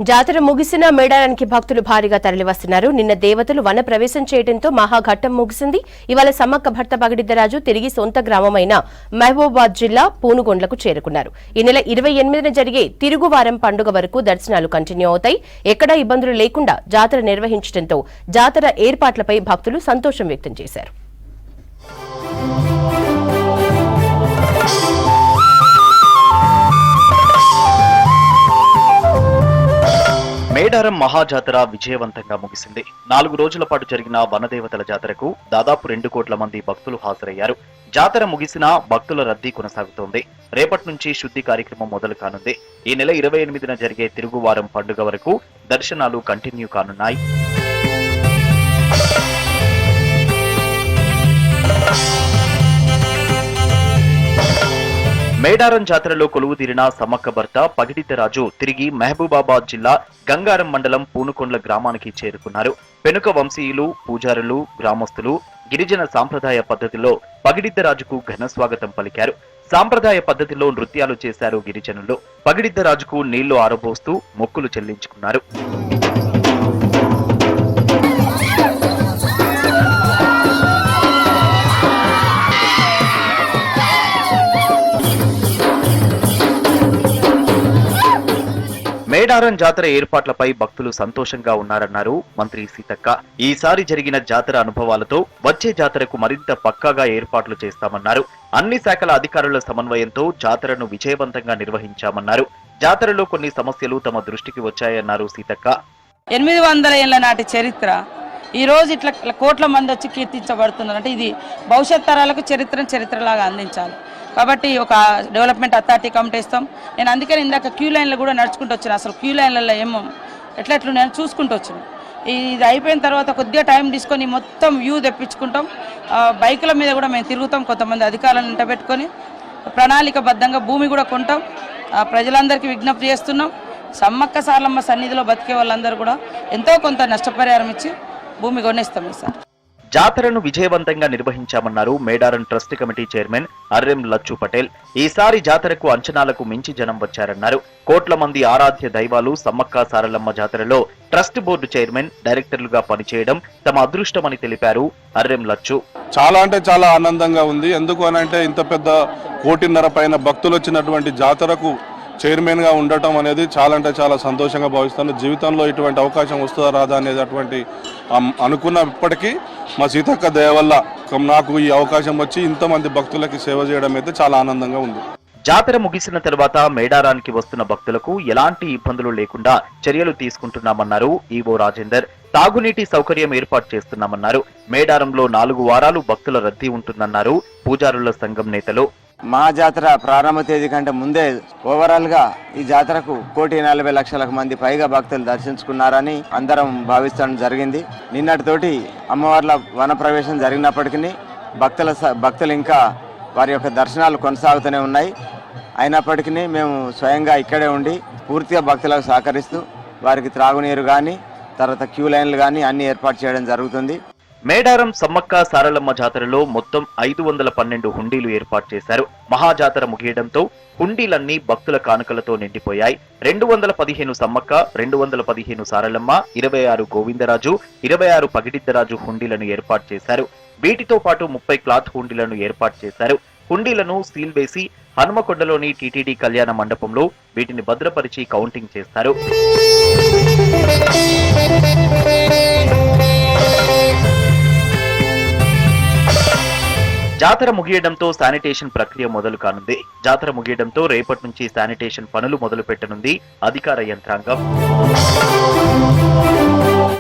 జాతర ముగిసిన మేడారానికి భక్తులు భారీగా తరలివస్తున్నారు. నిన్న దేవతలు వన ప్రవేశం చేయడంతో మహాఘట్టం ముగిసింది. ఇవాళ సమ్మక్క భర్త పగిడిద్దరాజు తిరిగి సొంత గ్రామమైన మహబూబాబాద్ జిల్లా పూనుగొండ్లకు చేరుకున్నారు. ఈ నెల 28న జరిగే తిరుగువారం పండుగ వరకు దర్శనాలు కంటిన్యూ అవుతాయి. ఎక్కడా ఇబ్బందులు లేకుండా జాతర నిర్వహించడంతో జాతర ఏర్పాట్లపై భక్తులు సంతోషం వ్యక్తం చేశారు. మేడారం మహాజాతర విజయవంతంగా ముగిసింది. 4 రోజుల పాటు జరిగిన వనదేవతల జాతరకు దాదాపు 2 కోట్ల మంది భక్తులు హాజరయ్యారు. జాతర ముగిసినా భక్తుల రద్దీ కొనసాగుతోంది. రేపటి నుంచి శుద్ధి కార్యక్రమం మొదలు కానుంది. ఈ నెల 28న జరిగే తిరుగువారం పండుగ వరకు దర్శనాలు కంటిన్యూ కానున్నాయి. మేడారం జాతరలో కొలువుదీరిన సమ్మక్క భర్త పగిడిద్దరాజు తిరిగి మహబూబాబాద్ జిల్లా గంగారం మండలం పూనుకొండ్ల గ్రామానికి చేరుకున్నారు. పెనుక వంశీయులు, పూజారులు, గ్రామస్తులు గిరిజన సాంప్రదాయ పద్ధతిలో పగిడిద్దరాజుకు ఘన స్వాగతం పలికారు. సాంప్రదాయ పద్ధతిలో నృత్యాలు చేశారు గిరిజనులు. పగిడిద్దరాజుకు నీళ్లు ఆరబోస్తూ మొక్కులు చెల్లించుకున్నారు. మేడారం జాతర ఏర్పాట్లపై భక్తులు సంతోషంగా ఉన్నారన్నారు మంత్రి సీతక్క. ఈసారి జరిగిన జాతర అనుభవాలతో వచ్చే జాతరకు మరింత పక్కాగా ఏర్పాట్లు చేస్తామన్నారు. అన్ని శాఖల అధికారుల సమన్వయంతో జాతరను విజయవంతంగా నిర్వహించామన్నారు. జాతరలో కొన్ని సమస్యలు తమ దృష్టికి వచ్చాయన్నారు సీతక్క. 800 ఏళ్ల నాటి చరిత్ర ఈ రోజు ఇట్లా కోట్ల మంది వచ్చి కీర్తించబడుతున్నారు అంటే ఇది భవిష్యత్ తరాలకు చరిత్రలాగా అందించాలి. కాబట్టి ఒక డెవలప్మెంట్ అథారిటీ కమిటీ ఇస్తాం. నేను అందుకని ఇందాక క్యూ లైన్లో కూడా నడుచుకుంటూ వచ్చాను. అసలు క్యూ లైన్లలో ఏమో ఎట్లా నేను చూసుకుంటూ వచ్చాను. ఇది అయిపోయిన తర్వాత కొద్దిగా టైం తీసుకొని మొత్తం వ్యూ తెప్పించుకుంటాం. బైకుల మీద కూడా మేము తిరుగుతాం. కొంతమంది అధికారులను ఇంటబెట్టుకొని ప్రణాళికబద్ధంగా భూమి కూడా కొంటాం. ప్రజలందరికీ విజ్ఞప్తి చేస్తున్నాం. సమ్మక్క సారలమ్మ సన్నిధిలో బతికే వాళ్ళందరూ కూడా ఎంతో కొంత నష్టపరిహారం ఇచ్చి భూమి కొనేస్తాం సార్. జాతరను విజయవంతంగా నిర్వహించామన్నారు Medaram trust committee chairman Arrem Lachu Patel. ఈసారి జాతరకు అంచనాలకు మించి జనం వచ్చారన్నారు. కోట్ల మంది ఆరాధ్య దైవాలు సమ్మక్క సారలమ్మ జాతరలో ట్రస్ట్ బోర్డు చైర్మన్, డైరెక్టర్లుగా పనిచేయడం తమ అదృష్టమని తెలిపారు అర్రెం లచ్చు. చాలా అంటే చాలా ఆనందంగా ఉంది. ఎందుకు అనంటే ఇంత పెద్ద 1.5 కోటి పైన భక్తులు వచ్చినటువంటి జాతరకు చైర్మన్ గా ఉండటం అనేది చాలా అంటే చాలా సంతోషంగా భావిస్తాను. జీవితంలో ఇటువంటి అవకాశం వస్తుందా రాదా అనేది అటువంటి అనుకున్నప్పటికీ మా సీతక్క దయ వల్ల నాకు ఈ అవకాశం వచ్చి ఇంతమంది భక్తులకి సేవ చేయడం అయితే చాలా ఆనందంగా ఉంది. జాతర ముగిసిన తర్వాత మేడారానికి వస్తున్న భక్తులకు ఎలాంటి ఇబ్బందులు లేకుండా చర్యలు తీసుకుంటున్నామన్నారు ఈవో రాజేందర్. తాగునీటి సౌకర్యం ఏర్పాటు చేస్తున్నామన్నారు. మేడారంలో 4 వారాలు భక్తుల రద్దీ ఉంటుందన్నారు పూజారుల సంఘం నేతలు. మహాజాతర ప్రారంభ తేదీ కంటే ముందే ఓవరాల్ గా ఈ జాతరకు 1,40,00,000 మంది పైగా భక్తులు దర్శించుకున్నారని అందరం భావించడం జరిగింది. నిన్నటితోటి అమ్మవార్ల వన ప్రవేశం జరిగినప్పటికీ భక్తులు ఇంకా వారి యొక్క దర్శనాలు కొనసాగుతూనే ఉన్నాయి. అయినప్పటికీ మేము స్వయంగా ఇక్కడే ఉండి పూర్తిగా భక్తులకు సహకరిస్తూ వారికి త్రాగునీరు కానీ తర్వాత క్యూ లైన్లు కానీ అన్ని ఏర్పాటు చేయడం జరుగుతుంది. మేడారం సమ్మక్క సారలమ్మ జాతరలో మొత్తం 512 హుండీలు ఏర్పాటు చేశారు. మహాజాతర ముగియడంతో హుండీలన్నీ భక్తుల కానుకలతో నిండిపోయాయి. 215 సమ్మక్క, 215 సారలమ్మ, 26 గోవిందరాజు, 26 పగిడిద్దరాజు హుండీలను ఏర్పాటు చేశారు. వీటితో పాటు 30 క్లాత్ హుండీలను ఏర్పాటు చేశారు. హుండీలను సీల్ వేసి హనుమకొండలోని టీటీడీ కళ్యాణ మండపంలో వీటిని భద్రపరిచి కౌంటింగ్ చేస్తారు. జాతర ముగియడంతో శానిటేషన్ ప్రక్రియ మొదలు కానుంది. జాతర ముగియడంతో రేపటి నుంచి శానిటేషన్ పనులు మొదలు పెట్టనుంది అధికార యంత్రాంగం.